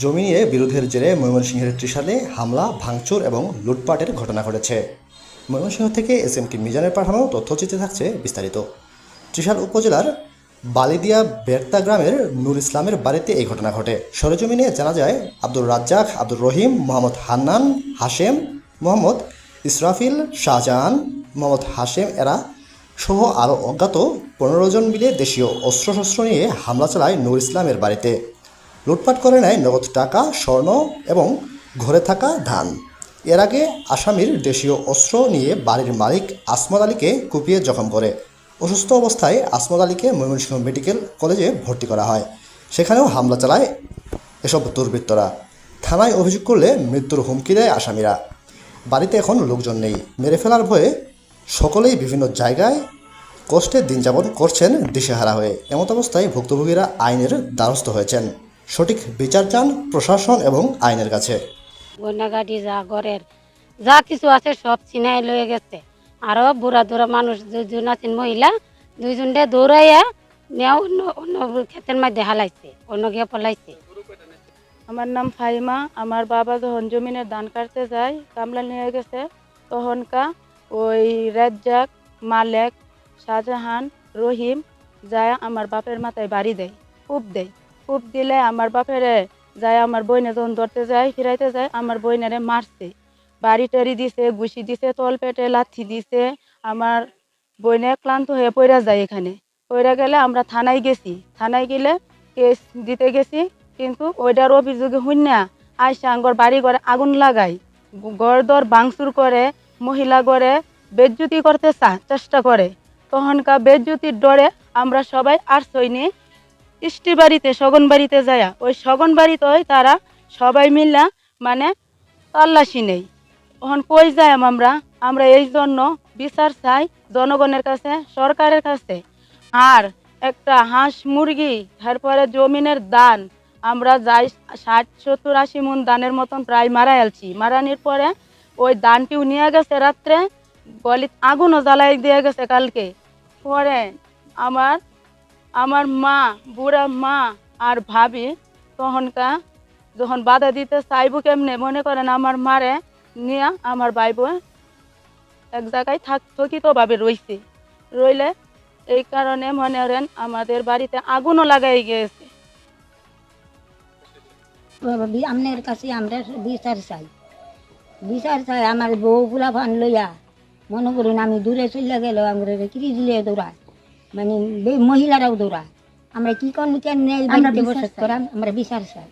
জমি নিয়ে বিরোধের জেরে ময়মনসিংহের ত্রিশালে হামলা, ভাঙচুর এবং লুটপাটের ঘটনা ঘটেছে। ময়মনসিংহ থেকে এসএমটি মিজানের পাঠানো তথ্যচিত্রে থাকছে বিস্তারিত। ত্রিশাল উপজেলার বালিদিয়া বেরতা গ্রামের নূর ইসলামের বাড়িতে এই ঘটনা ঘটে। সরেজমিনে জানা যায়, আব্দুর রাজ্জাক, আব্দুর রহিম, মোহাম্মদ হান্নান, হাশেম, মোহাম্মদ ইসরাফিল, শাহজাহান, মোহাম্মদ হাশেম এরা সহ আরও অজ্ঞাত 15 জন মিলে দেশীয় অস্ত্রশস্ত্র নিয়ে হামলা চালায় নূর ইসলামের বাড়িতে। লুটপাট করে নেয় নগদ টাকা, স্বর্ণ এবং ঘরে থাকা ধান। এর আগে আসামির দেশীয় অস্ত্র নিয়ে বাড়ির মালিক আসমত আলীকে কুপিয়ে জখম করে। অসুস্থ অবস্থায় আসমত আলীকে ময়মনসিংহ মেডিকেল কলেজে ভর্তি করা হয়। সেখানেও হামলা চালায় এসব দুর্বৃত্তরা। থানায় অভিযোগ করলে মৃত্যুর হুমকি দেয় আসামিরা। বাড়িতে এখন লোকজন নেই। মেরে ফেলার ভয়ে সকলেই বিভিন্ন জায়গায় কষ্টে দিন যাপন করছেন দিশেহারা হয়ে। এমত অবস্থায় ভুক্তভোগীরা আইনের দ্বারস্থ হয়েছেন। সঠিক বিচার চান প্রশাসন এবং আইনের কাছে। গয়নাগাটি যা ঘরের যা কিছু আছে সব ছিনাই লয়ে গেছে। আরো বুড়া দৌড়া মানুষ দুজন আছেন, মহিলা দুইজনটা দৌড়াইয়া নেও অন্য অন্য ক্ষেতের মধ্যে হালাইছে, অন্য গিয়ে পলাইছে। আমার নাম ফাইমা। আমার বাবা যখন জমিনের ধান কাটতে যায়, কামলা নিয়ে গেছে, তখনকা ওই রাজ্জাক, মালেক, শাহজাহান, রহিম যায় আমার বাপের মাথায় বাড়ি দেয়, কূপ দেয়। কূপ দিলে আমার বাপের যায়, আমার বইনে যখন ধরতে যায়, ফিরাইতে যায়, আমার বইনেরে মারছে, বাড়ি টাড়ি দিছে, ঘুষি দিছে, তল পেটে লাথি দিছে। আমার বইনে ক্লান্ত হয়ে পড়া যায়। এখানে পড়া গেলে আমরা থানায় গেছি। থানায় গেলে কেস দিতে গেছি, কিন্তু ওইটার অভিযোগে শুনিয়া আইসা আঙ্গর বাড়ি ঘরে আগুন লাগাই, ঘর দর ভাঙচুর করে, মহিলা ঘরে বেজ্জুতি করতে চেষ্টা করে। তখনকার বেজ্জুতির ডরে আমরা সবাই আর সৈনি ইষ্টি বাড়িতে, শগন বাড়িতে যায়। ওই শগন বাড়িতে তারা সবাই মিল্লা মানে তল্লাশি নেই। তখন কই যাই আমরা আমরা এই জন্য বিচার চাই জনগণের কাছে, সরকারের কাছে। আর একটা হাঁস মুরগি, তারপরে জমিনের দান আমরা যাই 60, 70, 80 মন দানের মতন প্রায় মারা আলছি। মারানির পরে ওই দানটিও নিয়ে গেছে রাত্রে, গলিত আগুনও জ্বালাই দিয়ে গেছে কালকে। পরে আমার আমার মা, বুড়া মা আর ভাবি যখন বাধা দিতে চাইব কেমনে, মনে করেন আমার মারে নিয়ে আমার ভাই বোন এক জায়গায় থকিতভাবে রইছে। রইলে এই কারণে মনে করেন আমাদের বাড়িতে আগুনও লাগাই গিয়েছে। আপনার কাছে আমরা বিচার চাই, বিচার চাই। আমার বউগুলা ভান লইয়া মনে করুন আমি দূরে চলে গেল, আমরা কিরি দিলে দৌড়ায়, মানে মহিলারাও দৌড়ায়। আমরা কি করবো, কেন বাড়িতে বসত করাম, আমরা বিচার চাই।